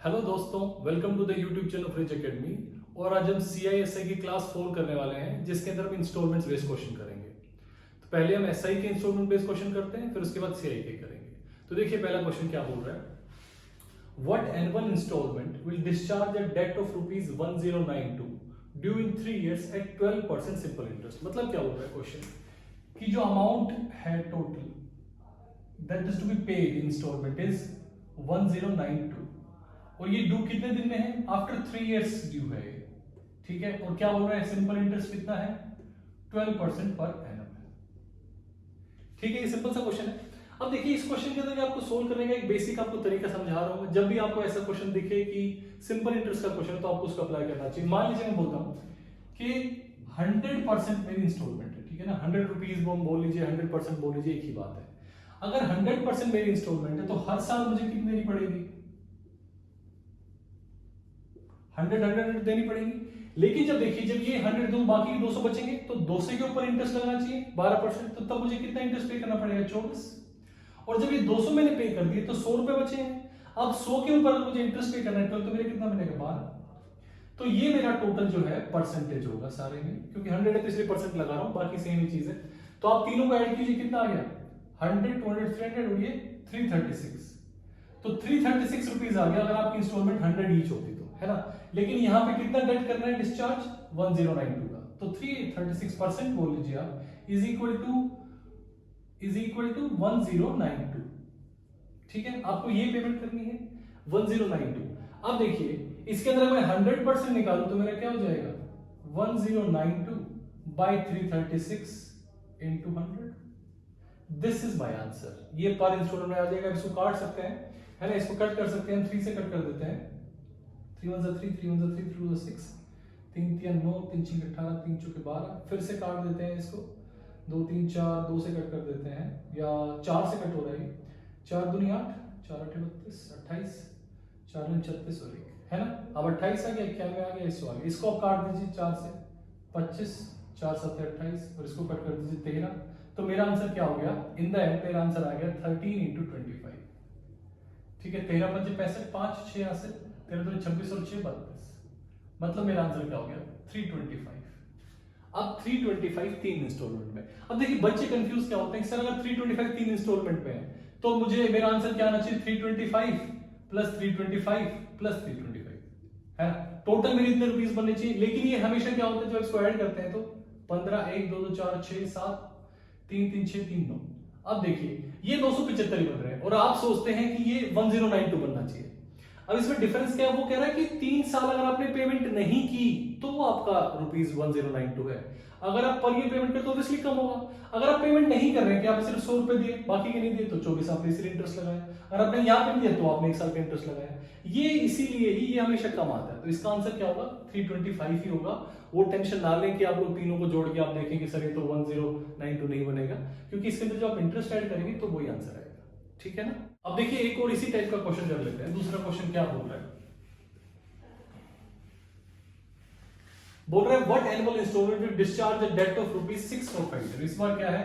Hello दोस्तों, welcome to the YouTube channel fridge academy. और आज हम CISI की क्लास 4 करने वाले हैं, जिसके अंदर हम इंस्टॉलमेंट्स बेस्ड क्वेश्चन करेंगे। तो पहले हम SI के इंस्टॉलमेंट बेस्ड क्वेश्चन करते हैं, फिर उसके बाद CI के करेंगे। तो देखिए पहला क्वेश्चन क्या बोल रहा है। What annual instalment will discharge a debt of ₹1092 due in 3 years at 12% simple interest. मतलब क्या बोल रहा है क्वेश्चन कि जो अमाउंट है total that is to be paid instalment is 1092 और ये ड्यू कितने दिन में है? आफ्टर 3 years ड्यू है ये, ठीक है। और क्या बोल रहा है, सिंपल इंटरेस्ट कितना है? 12% पर एनम है, ठीक है। ये सिंपल सा क्वेश्चन है। अब देखिए इस क्वेश्चन के अंदर आपको सोल्व करने का एक बेसिक आपको तरीका समझा रहा हूं। जब भी आपको ऐसा क्वेश्चन दिखे कि सिंपल इंटरेस्ट का क्वेश्चन है तो आपको उसको अप्लाई करना चाहिए। मान लीजिए मैं बोलता हूं कि 100% मेरी इंस्टॉलमेंट है, ठीक है ना। 100 रुपीज बोल लीजिए, 100% बोल लीजिए, एक ही बात है। अगर 100% मेरी इंस्टॉलमेंट है तो हर साल मुझे कितनी देनी पड़ेगी? 100 देनी पड़ेगी। लेकिन जब देखिए जब ये 100 दूं, बाकी के 200 बचेंगे तो 200 के ऊपर इंटरेस्ट लगना चाहिए 12%। तो तब मुझे कितना इंटरेस्ट पे करना पड़ेगा? 24। और जब ये 200 मैंने पे कर दिए तो 100 रुपए बचे हैं। अब 100 के ऊपर मुझे इंटरेस्ट पे करना है तो मेरे कितना बनेगा? 12। तो ये मेरा टोटल जो है परसेंटेज होगा सारे में, क्योंकि 100 है तो इसलिए परसेंट लगा रहा हूं, बाकी सेम ही चीज है। तो आप तीनों को ऐड कीजिए, कितना आ गया? 100, 200, 300 और ये 336। तो 336 रुपीज आ गया अगर आपकी इंस्टॉलमेंट 100 ईच होती तो, है ना। लेकिन यहां पे कितना डेट करना है डिस्चार्ज? 1092 का। तो 336% बोल लीजिए आप इज इक्वल टू 1092, ठीक है। आपको ये पेमेंट करनी है 1092। अब देखिए इसके अंदर मैं 100% निकालू तो मेरा क्या हो जाएगा? 1092 by 336 into 100। This is my answer. ये पर इंस्टॉलमेंट में आ जाएगा। इसको काट सकते हैं, है ना। इसको कट कर सकते हैं, 3 से कट कर देते हैं। 3 1 3, 3 1 3, 3 2 6, 3 3 9, 3 6 18, 3 4 12। फिर से काट देते हैं इसको, 2 3 4, 2 से कट कर देते हैं, या 4 से कट हो रहा है। 4 दूनी 8, 4 8 32, 28, 4 9 36 और 1, है ना। अब 28 आ गया, 91 आ गया, 100 आ गया। इसको आप काट दीजिए 4 से, 25, 4 7 28 और इसको कट कर दीजिए 13। तो मेरा आंसर क्या हो गया? इन द एंड मेरा आंसर आ गया 13 इंटू 25, ठीक है। 13 5 65, 5 6 8 13 2 26 और 6 32। मतलब मेरा आंसर क्या हो गया? 325। अब 325 तीन इंस्टॉलमेंट में। अब देखिए बच्चे कंफ्यूज क्या होते हैं, सर अगर 325 तीन इंस्टॉलमेंट में है तो मुझे मेरा आंसर क्या आना चाहिए? 325 प्लस 325 प्लस 325, है ना। टोटल मेरी इतने रुपीस बनने चाहिए। लेकिन ये हमेशा क्या होता है जब इसको ऐड करते हैं तो 15 1 2 2 4 6 7 3 3 6 3 9। अब देखिए ये 275 बन रहे हैं और आप सोचते हैं कि ये 1092 बनना चाहिए। अब इसमें डिफरेंस क्या है? वो कह रहा है कि 3 साल अगर आपने पेमेंट नहीं की तो वो आपका ₹1092 है। अगर आप पर ईयर पेमेंट करते तो ऑब्वियसली कम होगा। अगर आप पेमेंट नहीं कर रहे हैं कि आपने सिर्फ 100 रुपए दिए, बाकी के नहीं दिए, तो 24 आपने इसलिए इंटरेस्ट लगाया। अगर आपने यहाँ पे दिया तो आपने 1 साल का इंटरेस्ट लगाया। ये इसीलिए ही ये हमेशा कम आता है। तो इसका आंसर क्या होगा? 325 ही होगा। वो टेंशन ना लें कि आप लोग तीनों को जोड़ के आप देखें कि सर ये तो 1092 नहीं बनेगा, क्योंकि इसके अंदर जो आप इंटरेस्ट ऐड करेंगे तो वही आंसर आएगा, ठीक है ना। अब देखिए एक और इसी टाइप का क्वेश्चन कर लेते हैं। दूसरा क्वेश्चन क्या बोल रहा है? बोल रहा है what annual instalment will discharge the debt of ₹6450। इस बार क्या है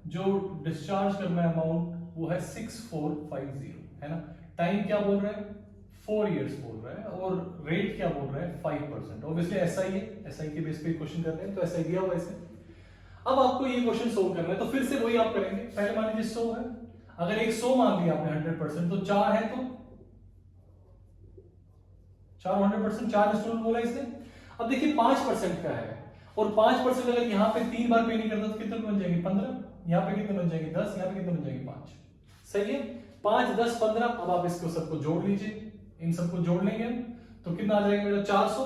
जो डिस्चार्ज करना है अमाउंट वो है 6450, है ना। टाइम क्या बोल रहा है? 4 years बोल रहा है। और रेट क्या बोल रहा है? 5%। ऑब्वियसली एसआई है, एसआई के बेस पे क्वेश्चन कर रहे हैं तो एसआई दिया हुआ है इसे। अब आपको ये क्वेश्चन सोल्व करना है तो फिर से वही आप करेंगे। पहले मान लीजिए 100 है, अगर एक 100 मान लिया आपने 100%, तो 4 है तो 4 100%, 4 इंस्टॉलमेंट बोला इसने। अब देखिए 5% का है और 5% अगर यहाँ पे 3 बार पे नहीं करता तो कितने बन जाएंगे? 15। यहाँ पे कितने बन जाएंगे? 10। यहाँ पे कितने बन जाएंगे? 5। सही है। 5 10 15। अब आप इसको सबको जोड़ लीजिए, इन सबको जोड़ लेंगे तो कितना आ जाएगा मेरा? 400।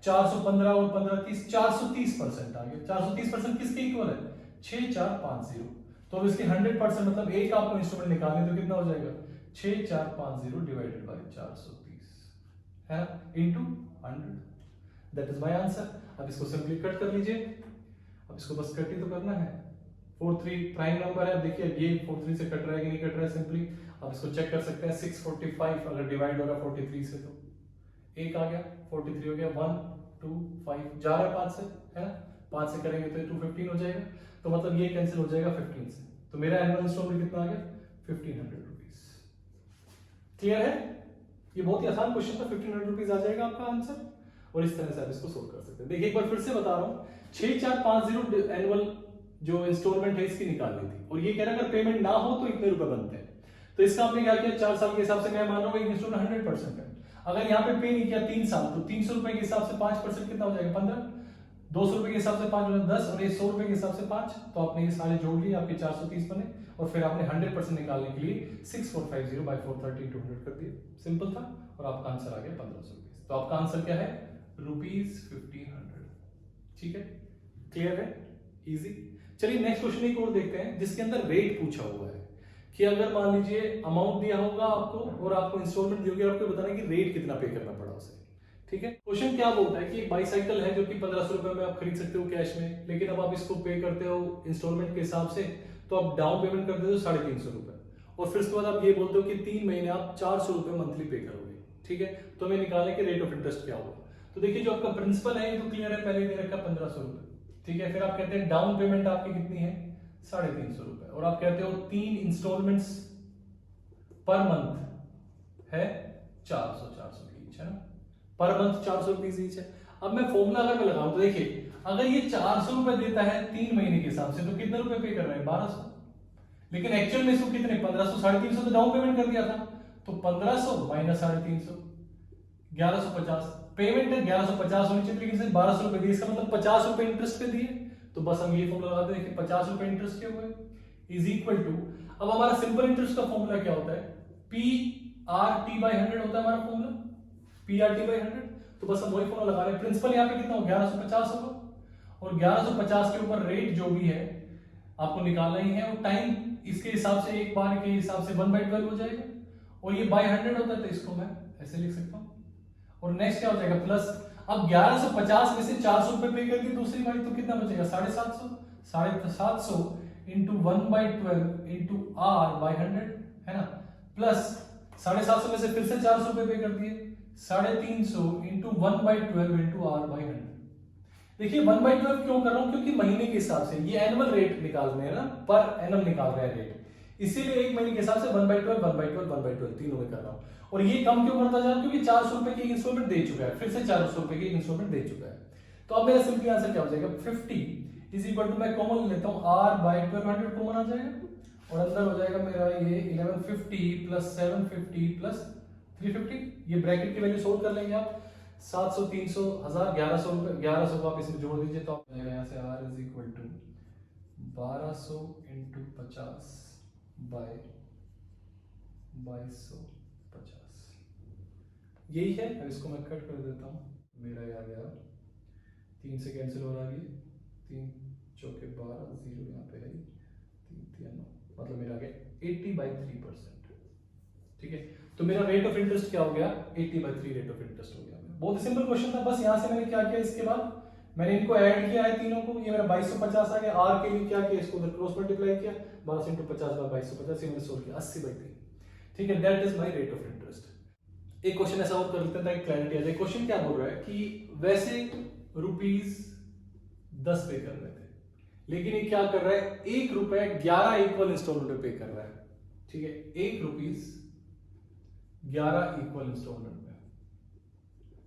415 और 15 30, 430% आ गया। 430% किसके इक्वल है? 6450। तो इसके 100% मतलब एक आपको इंस्ट्रूमेंट निकालने तो कितना हो जाएगा? 6450 डिवाइडेड बाय 430 है into 100। That is my answer. अब इसको सिंपली कट कर लीजिए। अब इसको बस कट ही तो करना है। 43 प्राइम नंबर है। अब देखिए ये 43 से कट रहा है कि नहीं कट रहा है सिंपली अब इसको चेक कर सकते हैं। 645 अगर डिवाइड हो रहा है 43 से तो एक आ गया, 43 हो गया, 1 2 5 जा रहा है 5 से, है ना। 5 से करेंगे तो 215 हो जाएगा। तो मतलब ये कैंसिल हो जाएगा 15 से। तो मेरा एनुअल इंस्टॉलमेंट कितना आ गया? 1500 रुपीज। क्लियर है? ये बहुत ही आसान क्वेश्चन था, 1500 रुपीज आ जाएगा आपका आंसर, और इस तरह से आप इसको सोल्व कर सकते हैं। देखिए एक बार फिर से बता रहा हूँ, 6450 एनुअल जो इंस्टॉलमेंट है इसकी निकालनी थी, और ये कह रहा है अगर पेमेंट ना हो तो इतने रुपए बनते हैं। तो इसका आपने क्या किया, 4 साल के हिसाब से मैं मान रहा हूँ इंस्टॉलमेंट 100% है। अगर यहाँ पे पे नहीं किया 3 साल, तो 300 रुपए के हिसाब से 5% कितना हो जाएगा, 15। 200 रुपए के हिसाब से 5 10, और ये 100 रुपए के हिसाब से 5। तो आपने ये सारे जोड़ लिए, आपके 430 बने, और फिर आपने 100% निकालने के लिए 6450 बाई 430 200 कर दिया। सिंपल था, और आपका आंसर आ गया 1500 रुपीज। तो आपका आंसर क्या है, ₹1500। ठीक है, क्लियर है, इजी। चलिए नेक्स्ट क्वेश्चन एक और देखते हैं, जिसके अंदर रेट पूछा हुआ है कि अगर मान लीजिए अमाउंट दिया होगा आपको और आपको इंस्टॉलमेंट दी होगी, आपको बताना है कि रेट कितना पे करना पड़ा उसे। ठीक है, क्वेश्चन क्या बोलता है कि एक बाईसाइकिल है जो कि 1500 रुपए में आप खरीद सकते हो कैश में, लेकिन अब आप इसको पे करते हो इंस्टॉलमेंट के हिसाब से, तो आप डाउन पेमेंट कर देते हो 350 रुपए, और फिर उसके बाद आप ये बोलते हो कि 3 महीने आप 400 रुपए मंथली पे करोगे। ठीक है, तो हमें निकालने के रेट ऑफ इंटरेस्ट क्या होगा। तो देखिए जो आपका प्रिंसिपल है ये तो क्लियर है, पहले दे रखा 1500 रुपए। ठीक है, फिर आप कहते हैं डाउन पेमेंट आपकी कितनी है, 350 रुपए, और आप कहते हो 3 इंस्टॉलमेंट्स पर मंथ है 400 ईच, है ना, पर मंथ 400 रुपीज ईच है। अब मैं फॉर्मूला अगर मैं लगाऊं तो देखिए अगर ये 400 रुपए देता है 3 महीने के हिसाब से, तो कितने रुपए पे कर रहा है, 1200। लेकिन एक्चुअल में इसको कितने, 1500, 350 तो डाउन पेमेंट कर दिया था, तो 1500 माइनस 350, 1150 पेमेंट है, 1150 होनी चाहिए, लेकिन सिर्फ 1200 रुपए दिए, इसका मतलब 50 रुपए इंटरेस्ट पे दिए। तो बस हम ये फॉर्मूला लगाते हैं कि 50 रुपए इंटरेस्ट के हुए इज इक्वल टू, अब हमारा सिंपल इंटरेस्ट का फॉर्मूला क्या होता है, PRT/100 होता है हमारा फॉर्मूला, PRT/100। तो बस हम वही फॉर्मूला लगा रहे हैं। प्रिंसिपल यहाँ पे कितना हो, 1150 होगा, और 1150 के ऊपर रेट जो भी है आपको निकालना ही है, और टाइम इसके हिसाब से एक बार के हिसाब से 1/12 हो जाएगा, और ये बाय 100 होता है, तो इसको मैं ऐसे लिख सकता हूँ। और नेक्स्ट क्या हो जाएगा, प्लस, अब 1150 में से 400 रुपए पे कर दी दूसरी बारी, तो कितना बचेगा, 750, 750 इंटू 1/12 इंटू R/100, है ना, प्लस 750 में से फिर से 400 रुपए पे कर दिए, 350 इंटू 1/12 इंटू R/100। देखिए 1/12 क्यों कर रहा हूं, क्योंकि महीने के हिसाब से ये एनुअल रेट निकाल रहे हैं ना, पर एनम निकाल रहे हैं रेट, इसीलिए एक महीने के हिसाब से 1/12 1/12 1/12 तीनों में कर रहा हूं। और ये कम क्यों करता जा रहा हूं, क्योंकि 400 रुपए की इंस्टॉलमेंट दे चुका है, फिर से 400 रुपए की इंस्टॉलमेंट दे चुका है। तो अब मेरा सिंपली आंसर क्या हो जाएगा, 50 इज इक्वल टू, मैं कॉमन लेता हूं, R/1200 कॉमन आ जाएगा, और अंदर हो जाएगा मेरा ये 1150 प्लस 750 प्लस 350, ये ब्रैकेट की वैल्यू सोल्व कर लेंगे आप, 700 300 1000 1100 रुपए, 1100 को आप इसमें जोड़ दीजिए, तो आप यहाँ से R is equal to 1200 into 50 by 2250, यही है। अब इसको मैं कट कर देता हूँ, मेरा ये आ गया 3 से कैंसिल हो रहा है, 3 चौके 12 0 यहाँ पे है 3 3 9, मतलब मेरा आ गया 80/3%। ठीक है, तो मेरा रेट ऑफ इंटरेस्ट क्या हो गया, 80/3 रेट ऑफ इंटरेस्ट हो गया। बहुत सिंपल क्वेश्चन था, बस यहाँ से मैंने क्या किया, इसके बाद मैंने इनको ऐड किया है तीनों को, ये मेरा 2250 आ गया। R के लिए क्या किया, इसको क्रॉस मल्टीप्लाई किया, 1200 इंटू 50 बाय 2250, ये मैंने सोल्व किया 80/3। ठीक है, that is my rate of interest. एक क्वेश्चन ऐसा और कर लेते हैं ताकि क्लैरिटी आ जाए। क्वेश्चन क्या बोल रहा है कि वैसे ₹10 पे करने थे, लेकिन ये क्या कर रहा है, ₹1 11 इक्वल इंस्टॉलमेंट पे कर रहा है। ठीक है, ₹1 11 इक्वल इंस्टॉलमेंट में,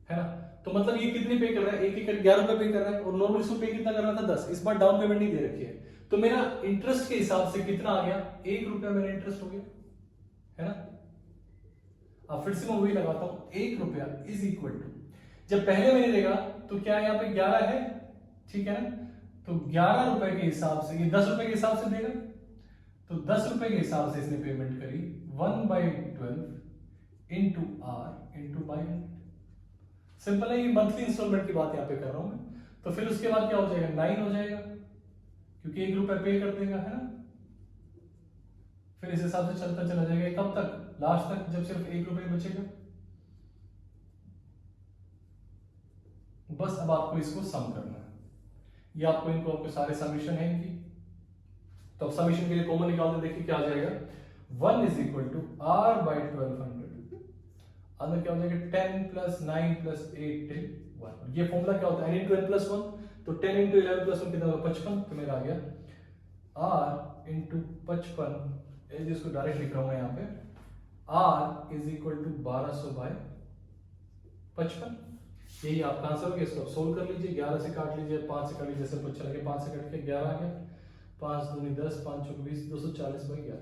है ना, तो मतलब ये कितने पे कर रहा है, 1 11 रुपए पे कर रहा है, और नॉर्मल इसको पे कितना करना था, 10। इस बार डाउन पेमेंट नहीं दे रखी है, तो मेरा इंटरेस्ट के हिसाब से कितना आ गया, ₹1 मेरा इंटरेस्ट हो गया, है ना। अब फिर से मैं वही लगाता हूं, ₹1 इज इक्वल टू, जब पहले मैंने देखा तो क्या यहाँ पे 11 है, ठीक है ना, तो ₹11 के हिसाब से ये ₹10 के हिसाब से देगा, तो ₹10 के हिसाब से इसने पेमेंट करी 1/12 into R into by 100। Simple है, ये मंथली इंस्टॉलमेंट की बात यहाँ पे कर रहा हूं मैं। तो फिर उसके बाद क्या हो जाएगा, 9 हो जाएगा, क्योंकि ₹1 पे कर देगा, है ना। फिर इस हिसाब से चलता चला जाएगा, कब तक, लास्ट तक, जब सिर्फ ₹1 बचेगा। बस अब आपको इसको सम करना है, ये आपको इनको आपके सारे समीशन है इनकी, तो अब समीशन के लिए कॉमन निकालते देखिए क्या आ जाएगा, 1 इज इक्वल टू R/1200, अंदर क्या हो जाएगा 10 प्लस 9 प्लस 8 टिल 1। ये फॉर्मूला क्या होता है, n इंटू n प्लस 1, तो 10 इंटू 11 प्लस 1 कितना होगा, 55। तो मेरा आ गया R इंटू 55, जिसको डायरेक्ट लिख रहा हूं मैं यहाँ पे r इज इक्वल टू 1200/55। यही आपका आंसर हो गया। इसको सोल्व कर लीजिए, 11 से काट लीजिए, 5 से काट लीजिए, जैसे पूछा लगे 5 से काट के 11 आ गया, 5 दूनी 10, 5 चौक 20, 240/11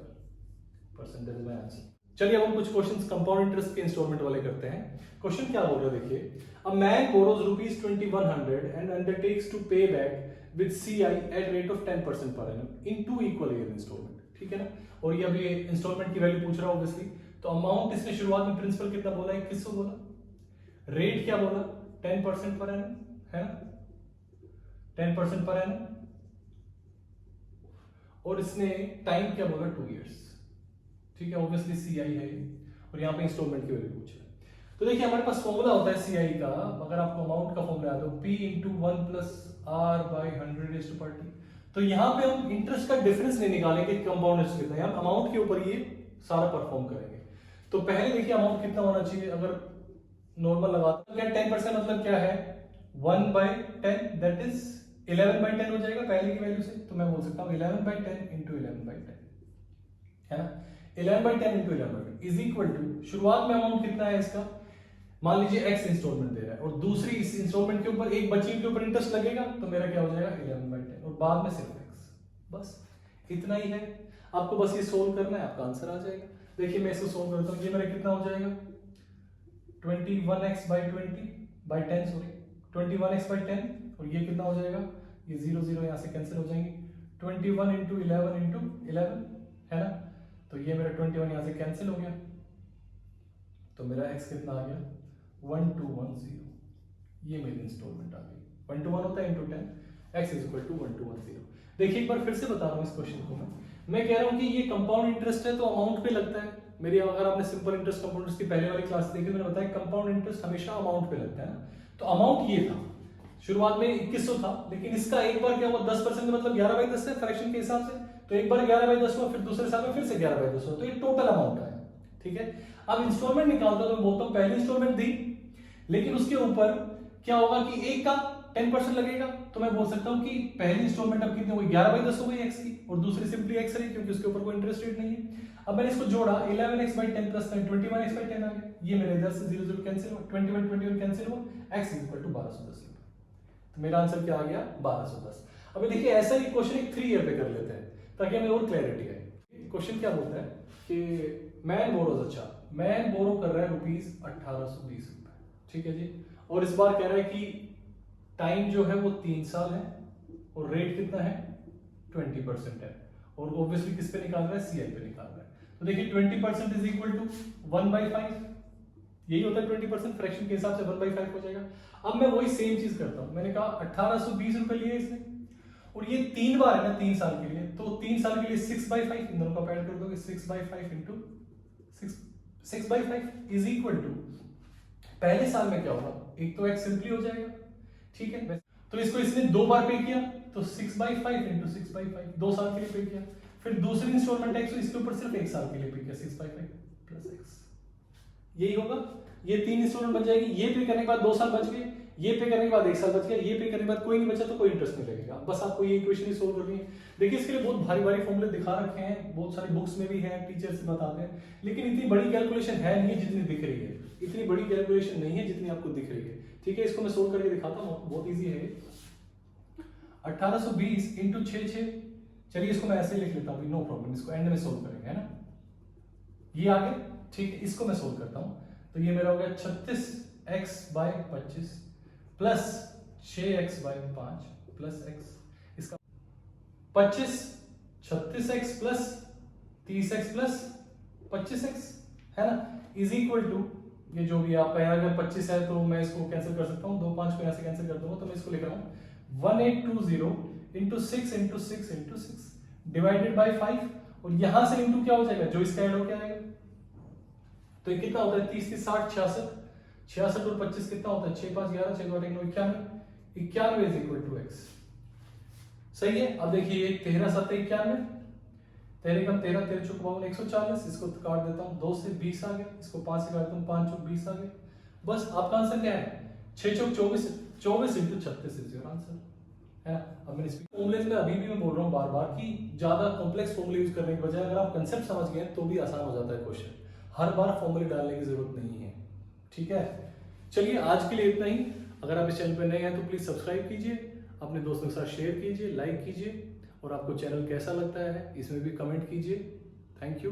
परसेंटेज में आंसर। चलिए अब हम कुछ क्वेश्चंस कंपाउंड इंटरेस्ट के इंस्टॉलमेंट वाले करते हैं। क्वेश्चन क्या बोल रहा है देखिए, a man borrows ₹2100 and undertakes to pay back with CI at rate of 10% per annum in 2 equal year instalment. ठीक है ना, और ये अभी इंस्टॉलमेंट की वैल्यू पूछ रहा है ऑब्वियसली। तो अमाउंट इसने शुरुआत में प्रिंसिपल कितना बोला, 2100 बोला, रेट क्या बोला 10% पर एनम, है ना, 10% पर एनम, और इसने टाइम क्या बोला 2 इयर्स। ठीक है, ऑब्वियसली CI है और यहाँ पे इंस्टॉलमेंट की वैल्यू पूछ रहा है। तो देखिए हमारे पास फॉर्मूला होता है CI का, अगर आपको अमाउंट का फॉर्मूला है तो P × 1 + R/100 तो यहाँ पे हम इंटरेस्ट का डिफरेंस नहीं निकालेंगे कंपाउंड इंटरेस्ट कितना है, हम अमाउंट के ऊपर ये सारा परफॉर्म करेंगे। तो पहले देखिए अमाउंट कितना होना चाहिए, अगर नॉर्मल लगाते हैं 10% मतलब क्या है 1/10 दैट इज 11/10 हो जाएगा पहले की वैल्यू से। तो मैं बोल सकता हूँ 11/10 × 11/10 है ना, 11/10 × 11/10 इज इक्वल टू, शुरुआत में अमाउंट कितना है इसका, मान लीजिए x इंस्टॉलमेंट दे रहा है और दूसरी इस इंस्टॉलमेंट के ऊपर एक बची के ऊपर इंटरेस्ट लगेगा, तो मेरा क्या हो जाएगा 11/10 और बाद में सिर्फ x। बस इतना ही है, आपको बस ये सोल्व करना है, आपका आंसर आ जाएगा। देखिए मैं इसको सोल्व करता हूँ, ये मेरा कितना हो जाएगा 21x/20/10 सॉरी 21x/10 और ये कितना हो जाएगा, ये 0 0 यहाँ से कैंसिल हो जाएंगे, 21 × 11 × 11 है ना, तो ये मेरा 21 यहाँ से कैंसिल हो गया, तो मेरा x कितना आ गया 1210, ये मेरी इंस्टॉलमेंट आ गई। 1 to 1 होता है × 10, x = 1210। देखिए एक बार फिर से बता रहा हूँ इस क्वेश्चन को, मैं कह रहा हूँ कि ये कंपाउंड इंटरेस्ट है तो अमाउंट पे लगता है। मेरी अगर आपने सिंपल इंटरेस्ट कंपाउंड इंटरेस्ट की पहले वाली क्लास देखी, मैंने बताया कंपाउंड इंटरेस्ट हमेशा अमाउंट पे लगता है ना। तो अमाउंट ये था, शुरुआत में 2100 था, लेकिन इसका एक बार क्या हुआ 10% मतलब 11/10 है फ्रैक्शन के हिसाब से, तो एक बार 11/10 हुआ, फिर दूसरे साल में फिर से 11/10 हुआ, तो ये टोटल अमाउंट आया। ठीक है, अब इंस्टॉलमेंट निकालता तो मैं बोलता हूँ पहली इंस्टॉलमेंट दी, लेकिन उसके ऊपर क्या होगा कि एक का 10% लगेगा, तो मैं बोल सकता हूँ कि पहली इंस्टॉलमेंट अब कितनी हो गई 11/10 हो गई x की, और दूसरी सिंपली x रही क्योंकि उसके ऊपर कोई इंटरेस्ट रेट नहीं है। अब मैंने इसको जोड़ा 11x/10 + 21x/10 आ गया, ये मेरे इधर से 0 0 कैंसिल हुआ, 21 21 कैंसिल हुआ, x = 1210। तो मेरा आंसर क्या आ गया 1210। अभी देखिए ऐसा ही क्वेश्चन एक 3 ईयर पे कर लेते हैं ताकि हमें और क्लैरिटी आए। क्वेश्चन क्या बोलता है कि मैन बोरोज, अच्छा मैन बोरो कर रहा है ₹1820, ठीक है जी, और इस बार कह रहा है कि टाइम जो है वो 3 साल है और रेट कितना है 20% है, और ऑब्वियसली किस पे निकाल रहा है CI पे निकाल रहा है। तो देखिए 20% = 1/5, यही होता है 20%, फ्रैक्शन के हिसाब से 1/5 हो जाएगा। अब मैं वही सेम चीज करता हूं, मैंने कहा 1820 रुपए लिए इसने, और ये 3 बार है ना 3 साल के लिए, तो 3 साल के लिए 6/5 इन दोनों का ऐड कर दोगे, 6/5 × 6/5 इज इक्वल टू, पहले साल में क्या होगा, एक तो x सिंपली हो जाएगा, ठीक है, तो इसको इसने 2 बार पे किया, तो 6/5 × 6/5 2 साल के लिए पे किया, फिर दूसरी इंस्टॉलमेंट x इसके ऊपर सिर्फ 1 साल के लिए पे किया, 6/5 + x, यही होगा। ये 3 इंस्टॉलमेंट बन जाएगी, ये पे करने के बाद 2 साल बच गए, ये पे करने के बाद 1 साल बच गया, ये पे करने के बाद कोई नहीं बचा तो कोई इंटरेस्ट नहीं लगेगा। बस आपको ये इक्वेशन ही सोल्व करनी है। देखिए इसके लिए बहुत भारी भारी फॉर्मूले दिखा रखे हैं, बहुत सारी बुक्स में भी है, टीचर्स बताते हैं, लेकिन इतनी बड़ी कैलकुलेशन है नहीं जितनी दिख रही है, इतनी बड़ी कैलकुलेशन नहीं है जितनी आपको दिख रही है। ठीक है, इसको मैं सोल्व करके दिखाता हूँ, बहुत ईजी है। 1820 × 6 चलिए इसको मैं ऐसे लिख लेता हूँ, नो प्रॉब्लम, इसको एंड में सोल्व करेंगे, है ना, ये आगे, ठीक है, इसको मैं सोल्व करता हूँ। तो ये मेरा हो गया 36x/25 plus 6x/5 plus x, इसका 25 36x plus 30x plus 25x है ना, इज इक्वल टू, ये जो भी आपका यहाँ अगर 25 है तो मैं इसको कैंसिल कर सकता हूँ, 2 5 को यहाँ से कैंसिल कर दूंगा, तो मैं इसको लिख रहा हूँ 1820 × 6 × 6 × 6 डिवाइडेड बाय 5, और यहां से इंटू क्या हो जाएगा, जो इसका ऐड हो क्या आएगा, तो ये कितना होता है 30 30 60 66 66 और 25 कितना होता है 6 5 11 6 2 8 9 91 91 इज इक्वल टू x। सही है। अब देखिए 13 7 91, 13 कम 13 13 चौक 52 140, इसको काट देता हूं, 2 से 20 आ गया, इसको 5 से काटता हूं, 5 चौक 20 आ गया। बस आपका आंसर क्या है 6 चौक 24 24 × 36 इज योर आंसर, है ना। अब मैंने फॉर्मूलेज में अभी भी मैं बोल रहा हूँ बार बार कि ज्यादा कॉम्प्लेक्स फॉर्मूले यूज करने के बजाय अगर आप कंसेप्ट समझ गए तो भी आसान हो जाता है क्वेश्चन। हर बार फॉर्मूले डालने की जरूरत नहीं है। ठीक है, चलिए आज के लिए इतना ही। अगर आप इस चैनल पर नए हैं तो प्लीज सब्सक्राइब कीजिए, अपने दोस्तों के साथ शेयर कीजिए, लाइक कीजिए, और आपको चैनल कैसा लगता है इसमें भी कमेंट कीजिए। Thank you.